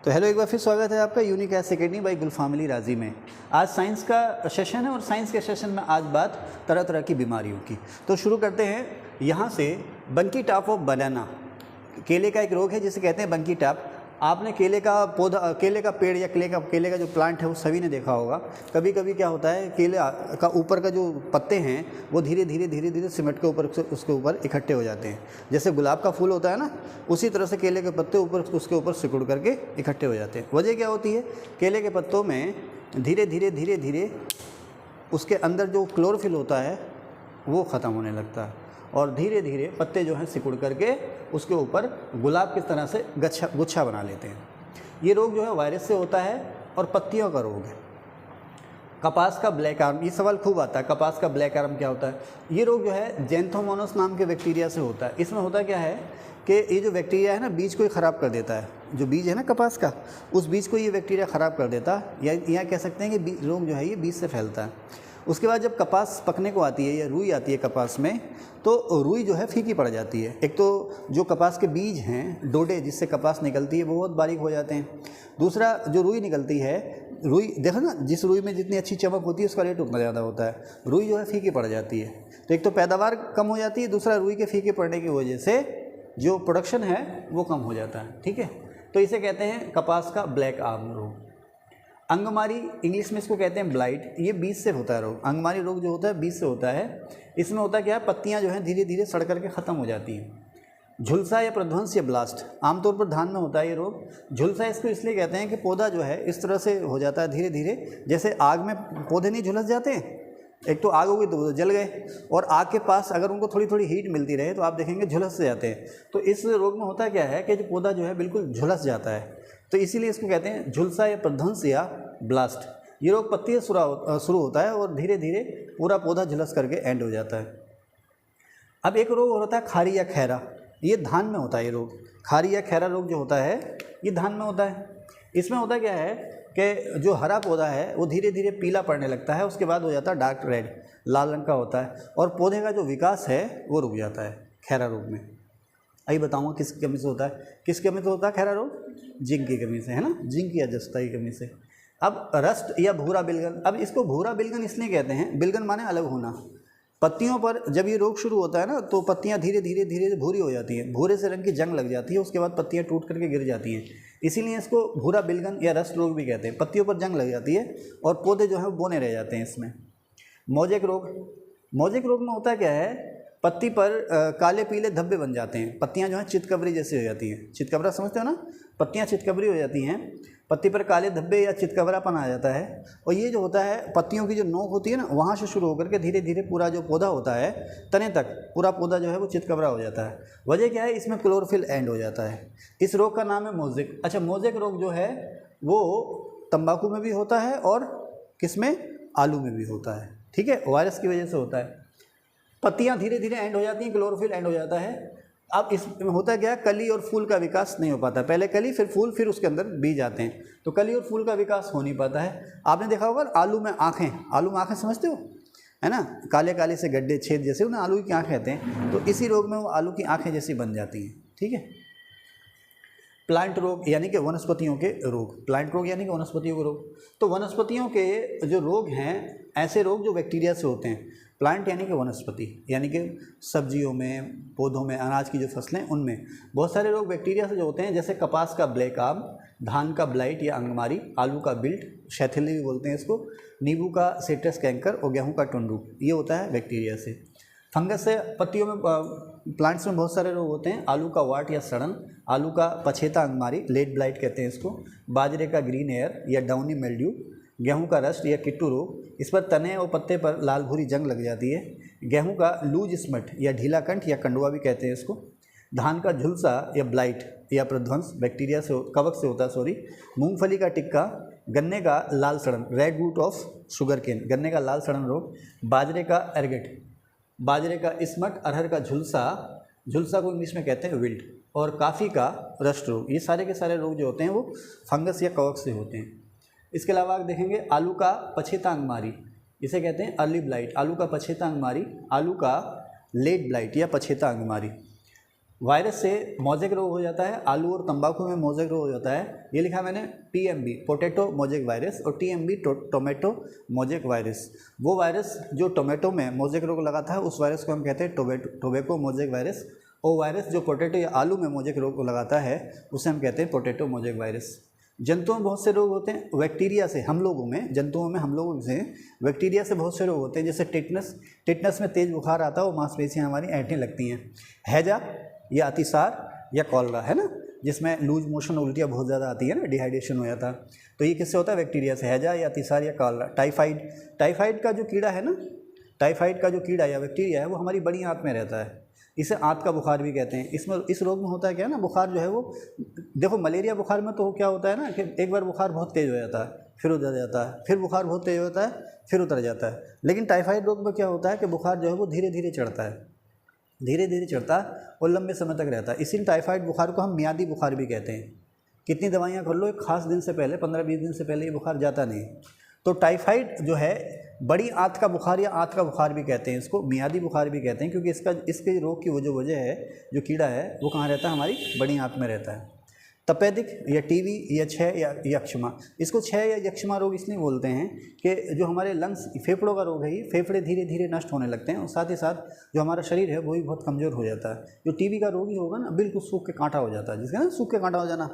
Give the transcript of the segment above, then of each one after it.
तो हेलो, एक बार फिर स्वागत है आपका यूनिक एस अकेडमी बाई गुलफामिली राजी में। आज साइंस का सेशन है और साइंस के सेशन में आज बात तरह तरह की बीमारियों की। तो शुरू करते हैं यहाँ से। बंकी टॉप ऑफ बनाना, केले का एक रोग है जिसे कहते हैं बंकी टॉप। आपने केले का पौधा, केले का पेड़ या केले का जो प्लांट है वो सभी ने देखा होगा। कभी कभी क्या होता है, केले का ऊपर का जो पत्ते हैं वो धीरे धीरे सिमट के ऊपर उसके ऊपर इकट्ठे हो जाते हैं। जैसे गुलाब का फूल होता है ना, उसी तरह से केले के पत्ते ऊपर उसके ऊपर सिकुड़ करके इकट्ठे हो जाते हैं। वजह क्या होती है, केले के पत्तों में धीरे धीरे उसके अंदर जो क्लोरोफिल होता है वो ख़त्म होने लगता है और धीरे धीरे पत्ते जो हैं सिकुड़ करके उसके ऊपर गुलाब की तरह से गुच्छा बना लेते हैं। ये रोग जो है वायरस से होता है और पत्तियों का रोग है। कपास का ब्लैक आर्म, ये सवाल खूब आता है, कपास का ब्लैक आर्म क्या होता है। ये रोग जो है ज़ैंथोमोनास नाम के बैक्टीरिया से होता है। इसमें होता क्या है कि ये जो बैक्टीरिया है ना, बीज को ही ख़राब कर देता है। जो बीज है ना कपास का, उस बीज को ये बैक्टीरिया ख़राब कर देता है, या कह सकते हैं कि रोग जो है ये बीज से फैलता है। उसके बाद जब कपास पकने को आती है या रुई आती है कपास में, तो रुई जो है फीकी पड़ जाती है। एक तो जो कपास के बीज हैं, डोडे जिससे कपास निकलती है, वो बहुत बारीक हो जाते हैं। दूसरा, जो रुई निकलती है, रुई देखो ना, जिस रुई में जितनी अच्छी चमक होती है उसका रेट उतना ज़्यादा होता है। रुई जो है फीकी पड़ जाती है, तो एक तो पैदावार कम हो जाती है, दूसरा रुई के फीके पड़ने की वजह से जो प्रोडक्शन है वो कम हो जाता है। ठीक है, तो इसे कहते हैं कपास का ब्लैक आर्म रोग। अंगमारी, इंग्लिश में इसको कहते हैं ब्लाइट, ये बीज से होता है रोग। अंगमारी रोग जो होता है बीज से होता है। इसमें होता क्या है, पत्तियां जो हैं धीरे धीरे सड़ करके ख़त्म हो जाती हैं। झुलसा या प्रध्वंस या ब्लास्ट, आमतौर पर धान में होता है ये रोग। झुलसा इसको इसलिए कहते हैं कि पौधा जो है इस तरह से हो जाता है धीरे धीरे, जैसे आग में पौधे नहीं झुलस जाते हैं। एक तो आग होगी तो जल गए, और आग के पास अगर उनको थोड़ी थोड़ी हीट मिलती रहे तो आप देखेंगे झुलस जाते हैं। तो इस रोग में होता क्या है कि जो पौधा जो है बिल्कुल झुलस जाता है, तो इसीलिए इसको कहते हैं झुलसा या प्रध्वंस या ब्लास्ट। ये रोग पत्ती से शुरू होता है और धीरे धीरे पूरा पौधा झुलस करके एंड हो जाता है। अब एक रोग होता है खारी या खैरा, ये धान में होता है। ये रोग खारी या खैरा रोग जो होता है ये धान में होता है। इसमें होता क्या है कि जो हरा पौधा है वो धीरे धीरे पीला पड़ने लगता है, उसके बाद हो जाता है डार्क रेड, लाल रंग का होता है, और पौधे का जो विकास है वो रुक जाता है खैरा रोग में। अभी बताऊँगा किसकी कमी से होता है। किस कमी से होता है खैरा रोग? जिंक की कमी से, है ना, जिंक या जस्ता की कमी से। अब रस्ट या भूरा बिलगन, अब इसको भूरा बिलगन इसलिए कहते हैं, बिलगन माने अलग होना। पत्तियों पर जब ये रोग शुरू होता है ना, तो पत्तियां धीरे धीरे भूरी हो जाती हैं, भूरे से रंग की जंग लग जाती है, उसके बाद पत्तियां टूट करके गिर जाती हैं। इसीलिए इसको भूरा बिलगन या रस्ट रोग भी कहते हैं। पत्तियों पर जंग लग जाती है और पौधे जो है वो बोने रह जाते हैं इसमें। मोजेक रोग, मोजेक रोग में होता क्या है, पत्ती पर काले पीले धब्बे बन जाते हैं। पत्तियां जो हैं चितकबरी जैसी हो जाती हैं। चितकबरा समझते हो ना, पत्तियां चितकबरी हो जाती हैं, पत्ती पर काले धब्बे या चितकबरापन आ जाता है। और ये जो होता है, पत्तियों की जो नोक होती है ना, वहाँ से शुरू होकर के धीरे धीरे पूरा जो पौधा होता है तने तक, पूरा पौधा जो है वो चितकबरा हो जाता है। वजह क्या है, इसमें क्लोरोफिल एंड हो जाता है। इस रोग का नाम है मोजेक। अच्छा, मोजेक रोग जो है वो तंबाकू में भी होता है और किसमें, आलू में भी होता है। ठीक है, वायरस की वजह से होता है। पत्तियां धीरे धीरे एंड हो जाती हैं, क्लोरोफिल एंड हो जाता है। अब इसमें होता क्या है, कली और फूल का विकास नहीं हो पाता। पहले कली, फिर फूल, फिर उसके अंदर बीज आते हैं, तो कली और फूल का विकास हो नहीं पाता है। आपने देखा होगा आलू में आँखें, आलू में आँखें समझते हो, है ना, काले काले से गड्ढे छेद जैसे, उन्हें आलू की आँखें कहते हैं। तो इसी रोग में वो आलू की आँखें जैसी बन जाती हैं। ठीक है। प्लांट रोग यानी कि वनस्पतियों के रोग, प्लांट रोग यानी कि वनस्पतियों के रोग। तो वनस्पतियों के जो रोग हैं, ऐसे रोग जो बैक्टीरिया से होते हैं। प्लांट यानी कि वनस्पति, यानी कि सब्जियों में, पौधों में, अनाज की जो फसलें, उनमें बहुत सारे रोग बैक्टीरिया से जो होते हैं, जैसे कपास का ब्लैक आर्म, धान का ब्लाइट या अंगमारी, आलू का बिल्ट, शैथिल्य भी बोलते हैं इसको, नींबू का सिट्रस कैंकर और गेहूं का टुंडू, ये होता है बैक्टीरिया से। फंगस से पत्तियों में, प्लांट्स में बहुत सारे रोग होते हैं। आलू का वाट या सड़न, आलू का पछेता अंगमारी, लेट ब्लाइट कहते हैं इसको, बाजरे का ग्रीन एयर या डाउनी मिल्ड्यू, गेहूं का रस्ट या किट्टू रोग, इस पर तने और पत्ते पर लाल भूरी जंग लग जाती है। गेहूं का लूज स्मट या ढीला कंठ या कंडुआ भी कहते हैं इसको। धान का झुलसा या ब्लाइट या प्रध्वंस बैक्टीरिया से, कवक से होता है, सॉरी। मूंगफली का टिक्का, गन्ने का लाल सड़न, red rot of sugar cane, गन्ने का लाल सड़न रोग। बाजरे का एरगेट, बाजरे का स्मट, अरहर का झुलसा, झुलसा को इंग्लिश में कहते हैं विल्ट, और काफ़ी का रस्ट रोग। ये सारे के सारे रोग जो होते हैं वो फंगस या कवक से होते हैं। इसके अलावा आप देखेंगे आलू का पछेता अंगमारी, इसे कहते हैं अर्ली ब्लाइट। आलू का पछेता अंगमारी, आलू का लेट ब्लाइट या पछेता अंगमारी। वायरस से मोज़ेक रोग हो जाता है, आलू और तंबाकू में मोज़ेक रोग हो जाता है। ये लिखा मैंने PMV पोटैटो मोज़ेक वायरस और TMV टोमेटो मोज़ेक वायरस। वो वायरस जो टोमेटो में मोज़ेक रोग लगाता है उस वायरस को हम कहते हैं टोबैको मोज़ेक वायरस, और वायरस जो पोटैटो या आलू में मोज़ेक रोग को लगाता है उसे हम कहते हैं पोटैटो मोज़ेक वायरस। जंतुओं में बहुत से रोग होते हैं, बैक्टीरिया से हम लोगों में, जंतुओं में हम लोगों से बैक्टीरिया से बहुत से रोग होते हैं, जैसे टिटनस में तेज़ बुखार आता है, वो मांसपेशियाँ हमारी ऐंठने लगती हैं। हैजा या अतिसार या कॉलरा है ना, जिसमें लूज मोशन उल्टियाँ बहुत ज़्यादा आती है ना, डिहाइड्रेशन हो जाता है, तो ये किससे होता है? बैक्टीरिया से। हैजा या अतिसार या कॉलरा। टाइफाइड का जो कीड़ा है ना, टाइफाइड का जो कीड़ा या बैक्टीरिया है वो हमारी बड़ी आंत में रहता है, इसे आंत का बुखार भी कहते हैं। इस रोग में होता है क्या है ना, बुखार जो है वो, देखो मलेरिया बुखार में तो क्या होता है ना कि एक बार बुखार बहुत तेज़ हो जाता है, फिर उतर जाता है, फिर बुखार बहुत तेज़ होता है, फिर उतर जाता है। लेकिन टाइफाइड रोग में क्या होता है कि बुखार जो है वो धीरे धीरे चढ़ता है, धीरे धीरे चढ़ता है और लंबे समय तक रहता है। इसीलिए टाइफाइड बुखार को हम मियादी बुखार भी कहते हैं। कितनी दवाइयाँ कर लो, एक खास दिन से पहले 15-20 दिन से पहले ये बुखार जाता नहीं। तो टाइफाइड जो है बड़ी आंत का बुखार या आंत का बुखार भी कहते हैं, इसको मियादी बुखार भी कहते हैं, क्योंकि इसके रोग की जो वजह है, जो कीड़ा है वो कहाँ रहता है? हमारी बड़ी आंत में रहता है। तपेदिक या टीबी या क्षय या यक्षमा, इसको क्षय या यक्षमा रोग इसलिए बोलते हैं कि जो हमारे लंग्स, फेफड़ों का रोग है, ये फेफड़े धीरे धीरे नष्ट होने लगते हैं और साथ ही साथ जो हमारा शरीर है वो भी बहुत कमज़ोर हो जाता है। जो टीबी का रोगी होगा ना, बिल्कुल सूख के कांटा हो जाता है, जिसका ना सूख के कांटा हो जाना।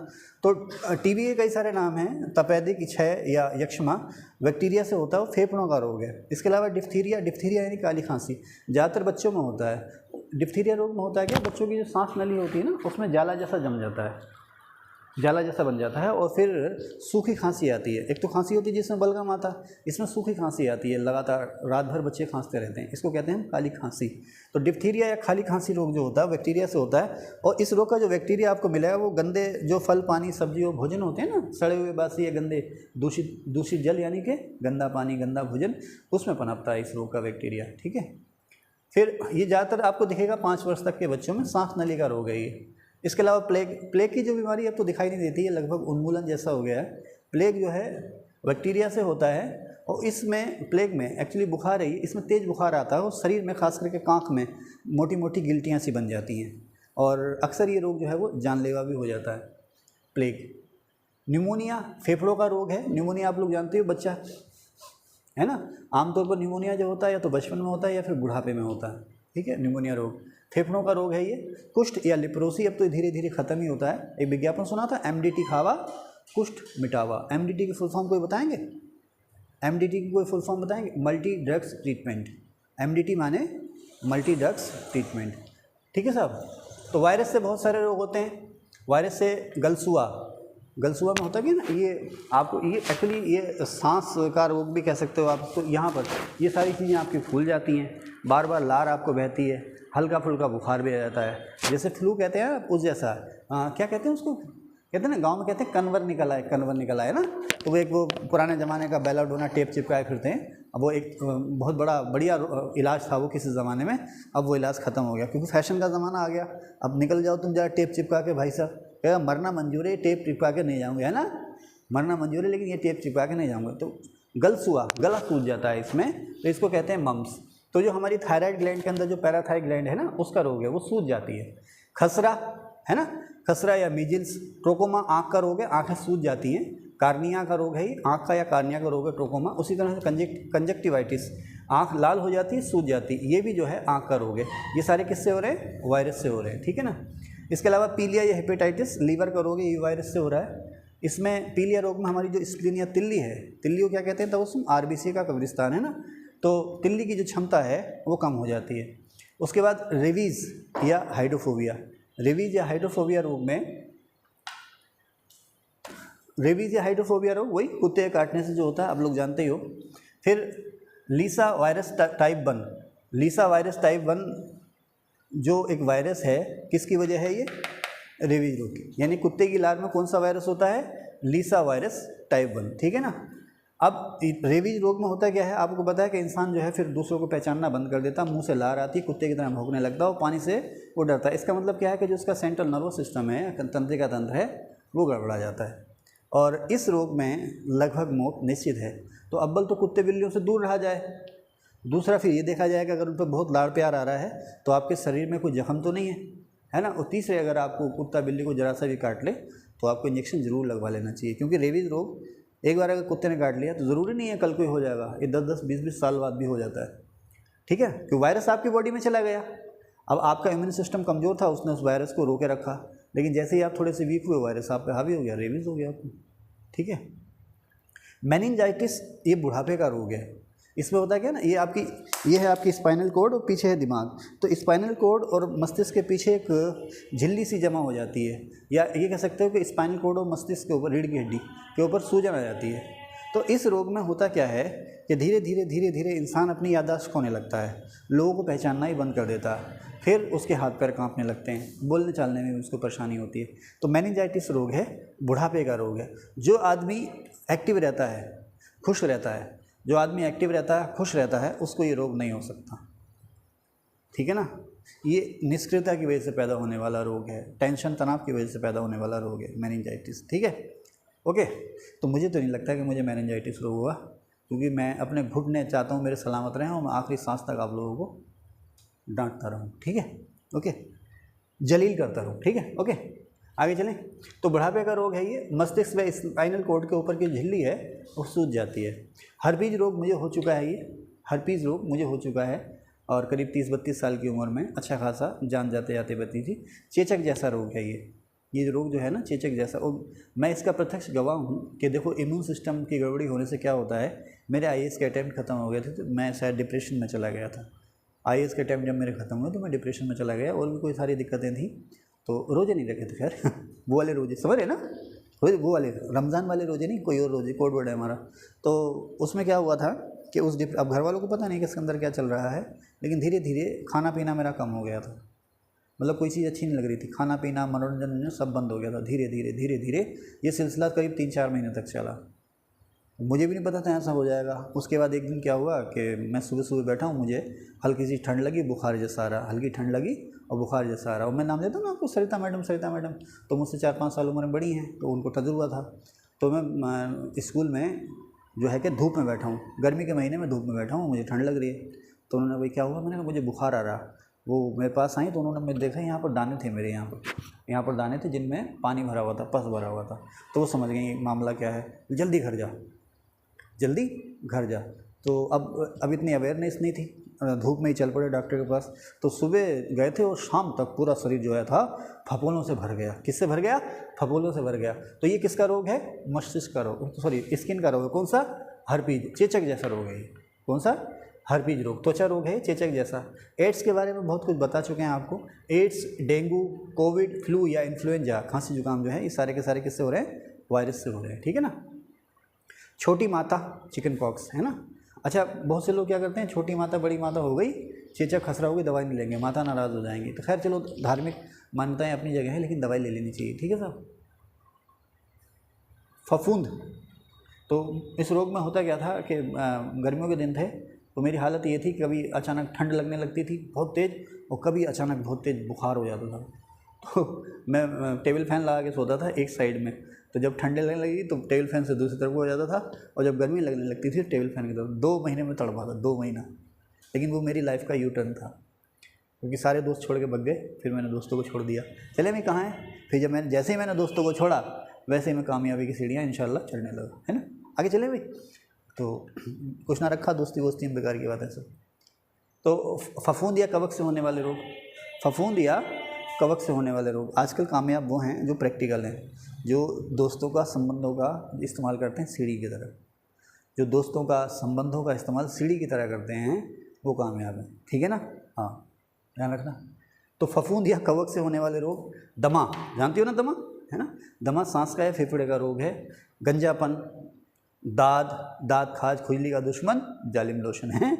तो टीबी के कई सारे नाम हैं। तपेदिक, क्षय या यक्षमा बैक्टीरिया से होता है, वो फेफड़ों का रोग है। इसके अलावा डिप्थीरिया यानी काली खांसी ज़्यादातर बच्चों में होता है। डिप्थीरिया रोग में होता है क्या, बच्चों की जो सांस नली होती है ना, उसमें जाला जैसा जम जाता है, जाला जैसा बन जाता है और फिर सूखी खांसी आती है। एक तो खांसी होती है जिसमें बलगम आता है, इसमें सूखी खांसी आती है, लगातार रात भर बच्चे खांसते रहते हैं, इसको कहते हैं काली खांसी। तो डिप्थीरिया या खाली खांसी रोग जो होता है बैक्टीरिया से होता है, और इस रोग का जो बैक्टीरिया आपको मिलेगा वो गंदे जो फल, पानी, सब्जी और भोजन होते हैं ना, सड़े हुए, बासी या गंदे दूषित जल यानी कि गंदा पानी, गंदा भोजन, उसमें पनपता है इस रोग का बैक्टीरिया। ठीक है। फिर ये ज़्यादातर आपको दिखेगा 5 वर्ष तक के बच्चों में, सांस नली का रोग है ये। इसके अलावा प्लेग की जो बीमारी अब तो दिखाई नहीं देती है, लगभग उन्मूलन जैसा हो गया है। प्लेग जो है बैक्टीरिया से होता है और इसमें, प्लेग में एक्चुअली बुखार है, इसमें तेज़ बुखार आता है और शरीर में खास करके कांख में मोटी मोटी गिल्टियाँ सी बन जाती हैं और अक्सर ये रोग जो है वो जानलेवा भी हो जाता है, प्लेग। न्यूमोनिया फेफड़ों का रोग है। न्यूमोनिया आप लोग जानते हो, बच्चा है ना, आमतौर पर न्यूमोनिया जो होता है या तो बचपन में होता है या फिर बुढ़ापे में होता है। ठीक है, न्यूमोनिया रोग फेफड़ों का रोग है ये। कुष्ठ या लिप्रोसी अब तो धीरे धीरे ख़त्म ही होता है। एक विज्ञापन सुना था, MDT खावा कुष्ठ मिटावा। MDT की फुल फॉर्म कोई बताएंगे? MDT की कोई फुल फॉर्म बताएंगे? Multi drugs treatment. MDT माने मल्टी ड्रग्स ट्रीटमेंट। ठीक है साहब। तो वायरस से बहुत सारे रोग होते हैं। वायरस से गलसुआ में होता है कि ना, ये आपको ये एक्चुअली ये सांस का रोग भी कह सकते हो आप। तो यहाँ पर ये सारी चीज़ें आपकी फूल जाती हैं, बार बार लार आपको बहती है, हल्का फुल्का बुखार भी आ जाता है, जैसे फ्लू कहते हैं उस जैसा। क्या कहते हैं उसको, कहते हैं ना गांव में कहते हैं कन्वर निकला है ना। तो वो एक वो पुराने ज़माने का बेलाडोना टेप चिपकाए फिरते हैं। अब वो एक बहुत बढ़िया इलाज था वो किसी ज़माने में, अब वो इलाज ख़त्म हो गया क्योंकि फैशन का ज़माना आ गया। अब निकल जाओ तुम जरा टेप चिपका के, भाई साहब कहेगा मरना मंजूर है, टेप चिपका के नहीं जाऊँगे, है ना, मरना मंजूर है लेकिन ये टेप चिपका के नहीं जाऊँगा। तो गला सूज जाता है इसमें, तो इसको कहते हैं मम्स। तो जो हमारी थायराइड ग्लैंड के अंदर जो पैराथायराइड ग्लैंड है ना, उसका रोग है, वो सूज जाती है। खसरा है ना, खसरा या मीजिल्स। ट्रोकोमा आँख का रोग है, आँखें सूज जाती हैं। कार्निया का रोग है ये, आँख का या कार्निया का रोग है ट्रोकोमा। उसी तरह से कंजक्टिवाइटिस, आँख लाल हो जाती है, सूज जाती है, ये भी जो है आँख का रोग है। ये सारे किससे हो रहे हैं? वायरस से हो रहे हैं। ठीक है ना। इसके अलावा पीलिया या हेपेटाइटिस, लीवर का रोग है, ये वायरस से हो रहा है। इसमें पीलिया रोग में हमारी जो स्प्लीन या तिल्ली है, तिल्ली को क्या कहते हैं, तबसुम RBC का कब्रिस्तान है ना, तो तिल्ली की जो क्षमता है वो कम हो जाती है। उसके बाद रेबीज़ या हाइड्रोफोबिया, रेबीज़ या हाइड्रोफोबिया रोग में, रेबीज़ या हाइड्रोफोबिया रोग वही कुत्ते काटने से जो होता है, आप लोग जानते ही हो। फिर लीसा वायरस टाइप 1, लीसा वायरस टाइप 1 जो एक वायरस है, किसकी वजह है ये? रेबीज रोग की। यानी कुत्ते की लार में कौन सा वायरस होता है? लीसा वायरस टाइप 1। ठीक है ना। अब रेबीज रोग में होता क्या है, आपको पता है कि इंसान जो है फिर दूसरों को पहचानना बंद कर देता, मुंह से लार आती, कुत्ते की तरह भौंकने लगता है और पानी से वो डरता है। इसका मतलब क्या है कि जो उसका सेंट्रल नर्वस सिस्टम है, तंत्रिका तंत्र है, वो गड़बड़ा जाता है और इस रोग में लगभग मौत निश्चित है। तो अव्वल तो कुत्ते बिल्लियों से दूर रहा जाए, दूसरा फिर ये देखा जाए कि अगर उन पर बहुत लाड़ प्यार आ रहा है तो आपके शरीर में कोई जख्म तो नहीं है, है ना। और तीसरे, अगर आपको कुत्ता बिल्ली को जरा सा भी काट ले तो आपको इंजेक्शन ज़रूर लगवा लेना चाहिए, क्योंकि रेबीज़ रोग एक बार अगर कुत्ते ने काट लिया तो ज़रूरी नहीं है कल को ही हो जाएगा, ये 10-10, 20-20 साल बाद भी हो जाता है, ठीक है। क्योंकि वायरस आपकी बॉडी में चला गया, अब आपका इम्यून सिस्टम कमज़ोर था, उसने उस वायरस को रोके रखा, लेकिन जैसे ही आप थोड़े से वीक हुए वायरस आप पे हावी हो गया, रेबीज़ हो गया आपको, ठीक है। मेनिंजाइटिस ये बुढ़ापे का रोग है। इसमें होता है क्या ना, ये है आपकी स्पाइनल कॉर्ड और पीछे है दिमाग। तो स्पाइनल कॉर्ड और मस्तिष्क के पीछे एक झिल्ली सी जमा हो जाती है, या ये कह सकते हो कि स्पाइनल कॉर्ड और मस्तिष्क के ऊपर, रीढ़ की हड्डी के ऊपर सूजन आ जाती है। तो इस रोग में होता क्या है कि धीरे धीरे इंसान अपनी याददाश्त खोने लगता है, लोगों को पहचानना ही बंद कर देता है, फिर उसके हाथ पैर कांपने लगते हैं, बोलने चालने में भी उसको परेशानी होती है। तो मेनिंजाइटिस रोग है, बुढ़ापे का रोग है। जो आदमी एक्टिव रहता है, खुश रहता है, जो आदमी एक्टिव रहता है, खुश रहता है, उसको ये रोग नहीं हो सकता, ठीक है ना। ये निष्क्रियता की वजह से पैदा होने वाला रोग है, टेंशन तनाव की वजह से पैदा होने वाला रोग है मेनिंजाइटिस, ठीक है, ओके। तो मुझे तो नहीं लगता कि मुझे मेनिंजाइटिस रोग हुआ, क्योंकि मैं अपने घुटने चाहता हूँ मेरे सलामत रहें और मैं आखिरी सांस तक आप लोगों को डांटता रहूँ, ठीक है, ओके, जलील करता रहूँ, ठीक है, ओके। आगे चलें। तो बुढ़ापे का रोग है ये, मस्तिष्क व स्पाइनल कॉर्ड के ऊपर की झिल्ली है वो सूज जाती है। हर्पीज रोग मुझे हो चुका है, ये हर्पीज रोग मुझे हो चुका है, और करीब 30-32 साल की उम्र में अच्छा खासा जान जाते जाते बती थी। चेचक जैसा रोग है ये रोग जो है ना, चेचक जैसा, और मैं इसका प्रत्यक्ष गवाह हूँ कि देखो इम्यून सिस्टम की गड़बड़ी होने से क्या होता है। मेरे IAS के अटैम्प्ट खत्म हो गए थे तो मैं शायद डिप्रेशन में चला गया था। IAS के अटैम्प्ट जब मेरे खत्म हुए तो मैं डिप्रेशन में चला गया, और भी कोई सारी दिक्कतें थी। तो रोजे नहीं रखे थे खैर वो वाले रोजे समझ रहे ना, वो वाले रमज़ान वाले रोजे नहीं, कोई और रोजे, कोड वर्ड है हमारा। तो उसमें क्या हुआ था कि अब घर वालों को पता नहीं कि इसके अंदर क्या चल रहा है, लेकिन धीरे धीरे खाना पीना मेरा कम हो गया था, मतलब कोई चीज़ अच्छी नहीं लग रही थी, खाना पीना मनोरंजन सब बंद हो गया था। धीरे धीरे ये सिलसिला करीब 3-4 महीने तक चला, मुझे भी नहीं पता था ऐसा हो जाएगा। उसके बाद एक दिन क्या हुआ कि मैं सुबह बैठा हूँ, मुझे हल्की सी ठंड लगी, बुखार जैसा आ रहा, हल्की ठंड लगी और बुखार जैसा आ रहा। और मैं नाम देता हूँ ना आपको, सरिता मैडम, तो मुझसे 4-5 साल उम्र में बड़ी हैं, तो उनको तजुर्बा था। तो मैं स्कूल में जो है कि धूप में बैठा हूँ, गर्मी के महीने में धूप में बैठा हूँ, मुझे ठंड लग रही है। तो उन्होंने भाई क्या हुआ, मैंने कहा मुझे बुखार आ रहा। वो मेरे पास आई तो उन्होंने मैं देखा यहाँ पर दाने थे मेरे, यहाँ पर दाने थे जिनमें पानी भरा हुआ था, पस भरा हुआ था। तो वो समझ गई मामला क्या है, जल्दी घर जा। तो अब इतनी अवेयरनेस नहीं थी, धूप में ही चल पड़े डॉक्टर के पास। तो सुबह गए थे और शाम तक पूरा शरीर जो है था फफोलों से भर गया। किससे भर गया? फफोलों से भर गया। तो ये किसका रोग है? मस्तिष्क का रोग, सॉरी स्किन का रोग है। कौन सा? हर्पीज, चेचक जैसा रोग है। कौन सा? हर्पीज रोग, त्वचा रोग है, चेचक जैसा। एड्स के बारे में बहुत कुछ बता चुके हैं आपको। एड्स, डेंगू, कोविड, फ्लू या इन्फ्लुएंजा, खांसी जुकाम जो है, ये सारे के सारे किससे हो रहे हैं? वायरस से हो रहे हैं, ठीक है ना। छोटी माता, चिकन पॉक्स, है ना। अच्छा, बहुत से लोग क्या करते हैं, छोटी माता बड़ी माता हो गई, चेचक खसरा हो गई, दवाई नहीं लेंगे, माता नाराज़ हो जाएंगी। तो खैर चलो, धार्मिक मान्यताएं अपनी जगह है, लेकिन दवाई ले लेनी चाहिए, ठीक है साहब। फफूंद, तो इस रोग में होता क्या था कि गर्मियों के दिन थे, तो मेरी हालत ये थी कि कभी अचानक ठंड लगने लगती थी बहुत तेज़, और कभी अचानक बहुत तेज़ बुखार हो जाता था। तो मैं टेबल फैन लगा के सोता था एक साइड में, तो जब ठंडे लगने लगी तो टेबल फैन से दूसरी तरफ हो जाता था, और जब गर्मी लगने लगती थी टेबल फैन की तरफ। 2 महीने में तड़पा था, 2 महीना। लेकिन वो मेरी लाइफ का यू टर्न था, क्योंकि सारे दोस्त छोड़ के भाग गए, फिर मैंने दोस्तों को छोड़ दिया। चले मैं कहाँ है, फिर जब जैसे ही मैंने दोस्तों को छोड़ा, वैसे ही मैं कामयाबी की सीढ़ियाँ इंशाल्लाह चढ़ने लगा, है ना। आगे चले भाई। तो कुछ ना रखा, दोस्ती वोस्ती में बेकार की बात है सब। तो फफूंद या कवक से होने वाले रोग, फफूंद या कवक से होने वाले रोग आजकल कामयाब वो हैं जो प्रैक्टिकल हैं, जो दोस्तों का, संबंधों का इस्तेमाल करते हैं सीढ़ी की तरह। जो दोस्तों का, संबंधों का इस्तेमाल सीढ़ी की तरह करते हैं, वो कामयाब हैं, ठीक है ना। हाँ, ध्यान रखना। तो फफूंद या कवक से होने वाले रोग, दमा, जानती हो ना दमा, है ना। दमा सांस का या फेफड़े का रोग है। गंजापन, दाद खाज, खुजली का दुश्मन जालिम लोशन है।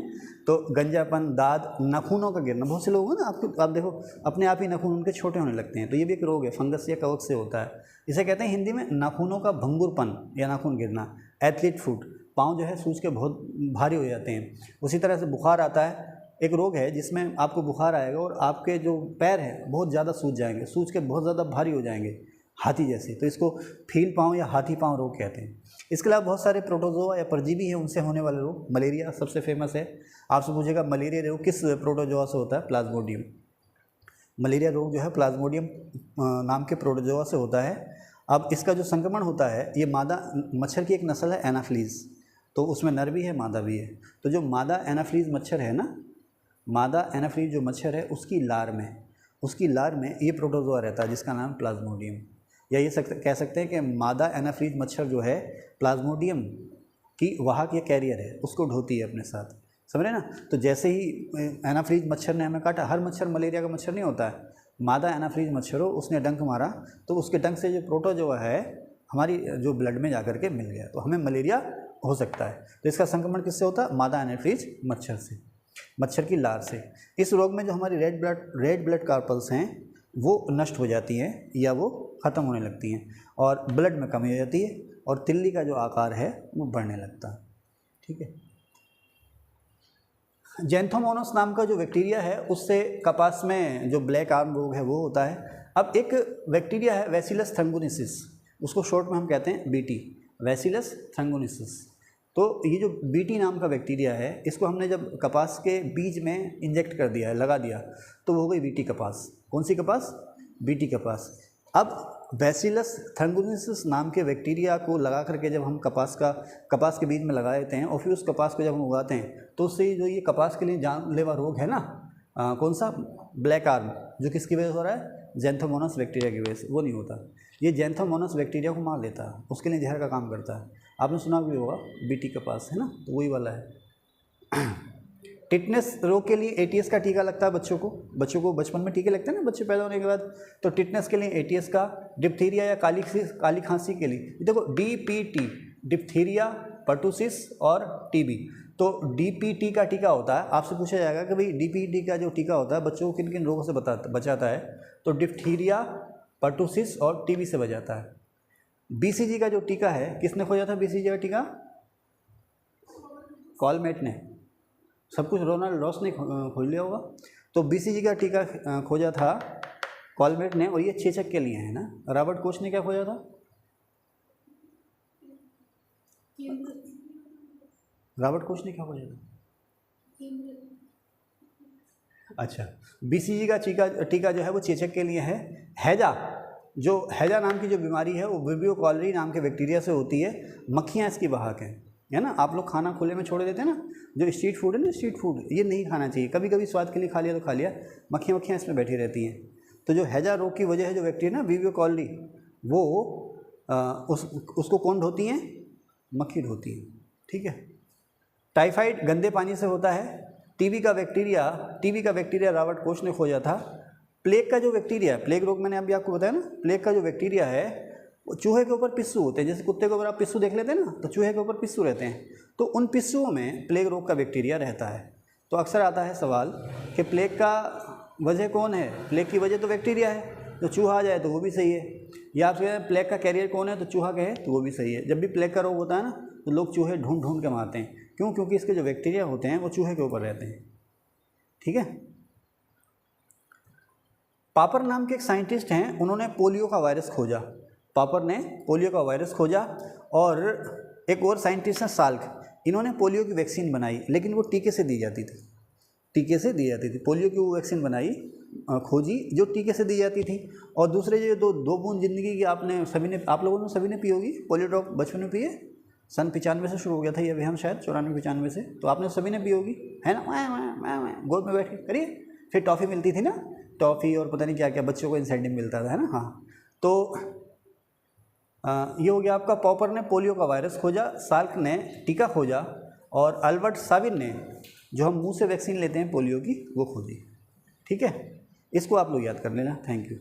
तो गंजापन, दाद, नाखूनों का गिरना, बहुत से लोग हैं ना, आप देखो अपने आप ही नाखून उनके छोटे होने लगते हैं, तो ये भी एक रोग है, फंगस या कवक से होता है। इसे कहते हैं हिंदी में नाखूनों का भंगुरपन या नाखून गिरना। एथलीट फुट, पाँव जो है सूज के बहुत भारी हो जाते हैं। उसी तरह से बुखार आता है, एक रोग है जिसमें आपको बुखार आएगा और आपके जो पैर हैं बहुत ज़्यादा सूज जाएंगे, सूज के बहुत ज़्यादा भारी हो जाएंगे, हाथी जैसे। तो इसको फील पाँव या हाथी पाँव रोग कहते हैं। इसके अलावा बहुत सारे प्रोटोजोआ या परजीवी हैं, उनसे होने वाले रोग। मलेरिया सबसे फेमस है। आपसे पूछेगा मलेरिया रोग किस प्रोटोजोआ से होता है? प्लाज्मोडियम। मलेरिया रोग जो है प्लाज्मोडियम नाम के प्रोटोजोआ से होता है। अब इसका जो संक्रमण होता है, ये मादा मच्छर की एक नस्ल है एनाफ्लीज, तो उसमें नर भी है मादा भी है। तो जो मादा एनाफ्लीज मच्छर है ना, मादा एनाफ्लीज जो मच्छर है उसकी लार में ये प्रोटोजोआ रहता है जिसका नाम प्लाज्मोडियम, या ये कह सकते हैं कि मादा एनाफ्लीज मच्छर जो है प्लाज्मोडियम की वाहक या कैरियर है, उसको ढोती है अपने साथ, समझ रहे ना। तो जैसे ही एनाफ्लीज मच्छर ने हमें काटा, हर मच्छर मलेरिया का मच्छर नहीं होता है, मादा एनाफ्लीज मच्छर हो उसने डंक मारा तो उसके डंक से जो प्रोटोजोआ है हमारी जो ब्लड में जाकर के मिल गया, तो हमें मलेरिया हो सकता है। तो इसका संक्रमण किससे होता है? मादा एनाफ्लीज मच्छर से, मच्छर की लार से। इस रोग में जो हमारी रेड ब्लड कार्पल्स हैं वो नष्ट हो जाती हैं या वो ख़त्म होने लगती हैं और ब्लड में कमी हो जाती है और तिल्ली का जो आकार है वो बढ़ने लगता है। ठीक है। जैंथोमोनास नाम का जो बैक्टीरिया है उससे कपास में जो ब्लैक आर्म रोग है वो होता है। अब एक बैक्टीरिया है बैसिलस थ्रैंगोनिसिस, उसको शॉर्ट में हम कहते हैं बीटी, बैसिलस थ्रैंगोनिसिस। तो ये जो बीटी नाम का बैक्टीरिया है, इसको हमने जब कपास के बीज में इंजेक्ट कर दिया है, लगा दिया, तो वो हो गई बीटी कपास। कौन सी कपास? बीटी कपास। अब बैसिलस थ्रैंगोनिसिस नाम के बैक्टीरिया को लगा करके जब हम कपास के बीज में लगा देते हैं और फिर उस कपास को जब हम उगाते हैं तो उससे जो ये कपास के लिए जानलेवा रोग है ना, कौन सा? ब्लैक आर्म, जो किसकी वजह से हो रहा है? जैंथोमोनास बैक्टीरिया की वजह से। वो नहीं होता, ये जैंथोमोनास बैक्टीरिया को मार देता है, उसके लिए जहर का काम करता है। आपने सुना भी होगा बीटी कपास, है ना, तो वही वाला है। टिटनेस रोग के लिए एटीएस का टीका लगता है बच्चों को बचपन में टीके लगते हैं ना बच्चे पैदा होने के बाद। तो टिटनेस के लिए एटीएस का, डिप्थीरिया या काली खांसी के लिए देखो डीपीटी, डिप्थीरिया, पर्टुसिस और टीबी। तो डीपीटी का टीका होता है, आपसे पूछा जाएगा कि भाई डीपीटी का जो टीका होता है बच्चों को किन किन रोगों से बचाता है, तो डिप्थीरिया, पर्टुसिस और टीबी से बचाता है। बीसीजी का जो टीका है, किसने खोजा था बीसीजी का टीका? कॉलमेट ने, सब कुछ रोनाल्ड रॉस ने खोज लिया होगा। तो बीसीजी का टीका खोजा था कॉलमेट ने, और ये चेचक के लिए है ना। रॉबर्ट कोच ने क्या खोजा था? रॉबर्ट कोच ने क्या खोजा था? अच्छा, बीसीजी का टीका जो है वो चेचक के लिए है। हैजा नाम की जो बीमारी है वो विब्रियो कॉलरी नाम के बैक्टीरिया से होती है। मक्खियाँ इसकी वाहक है ना। आप लोग खाना खुले में छोड़ देते हैं ना, जो स्ट्रीट फूड है ना, स्ट्रीट फूड ये नहीं खाना चाहिए। कभी कभी स्वाद के लिए खा लिया तो खा लिया, मक्खियाँ इसमें बैठी रहती हैं। तो जो हैजा रोग की वजह है जो बैक्टीरिया ना विब्रियो कॉलरी, वो उसको कौन ढोती हैं? मक्खी ढोती है। ठीक है। टाइफाइड गंदे पानी से होता है। टीबी का बैक्टीरिया रॉबर्ट कोच ने खोजा था। प्लेग का जो बैक्टीरिया है, प्लेग रोग मैंने अभी आपको बताया ना, प्लेग का जो बैक्टीरिया है वो चूहे के ऊपर पिस्सू होते हैं। जैसे कुत्ते के ऊपर आप पिस्सू देख लेते हैं ना, तो चूहे के ऊपर पिस्सू रहते हैं, तो उन पिस्सुओं में प्लेग रोग का बैक्टीरिया रहता है। तो अक्सर आता है सवाल कि प्लेग का वजह कौन है? प्लेग की वजह तो बैक्टीरिया है, तो चूहा आ जाए तो वो भी सही है। या आपसे प्लेग का कैरियर कौन है? तो चूहा कहे तो वो भी सही है। जब भी प्लेग का रोग होता है ना, तो लोग चूहे ढूंढ के मारते हैं। क्यों? क्योंकि इसके जो बैक्टीरिया होते हैं वो चूहे के ऊपर रहते हैं। ठीक है। पापर नाम के एक साइंटिस्ट हैं, उन्होंने पोलियो का वायरस खोजा। पापर ने पोलियो का वायरस खोजा, और एक और साइंटिस्ट है साल्क, इन्होंने पोलियो की वैक्सीन बनाई, लेकिन वो टीके से दी जाती थी। पोलियो की वो वैक्सीन बनाई, खोजी जो टीके से दी जाती थी। और दूसरे जो दो बूंद जिंदगी की आप लोगों ने सभी ने पी होगी पोलियो ड्रॉप, बचपन में पिए। सन 95 से शुरू हो गया था ये अभियान, शायद 94-95 से, तो आपने सभी ने पी होगी, है ना। गोद में बैठ के करिए। फिर टॉफ़ी मिलती थी ना, टॉफ़ी और पता नहीं क्या क्या बच्चों को इंसेंटिव मिलता था, है ना। हाँ, तो ये हो गया आपका। पॉपर ने पोलियो का वायरस खोजा, साल्क ने टीका खोजा, और अल्बर्ट साबिन ने जो हम मुंह से वैक्सीन लेते हैं पोलियो की वो खोजी। ठीक है, इसको आप लोग याद कर लेना। Thank you.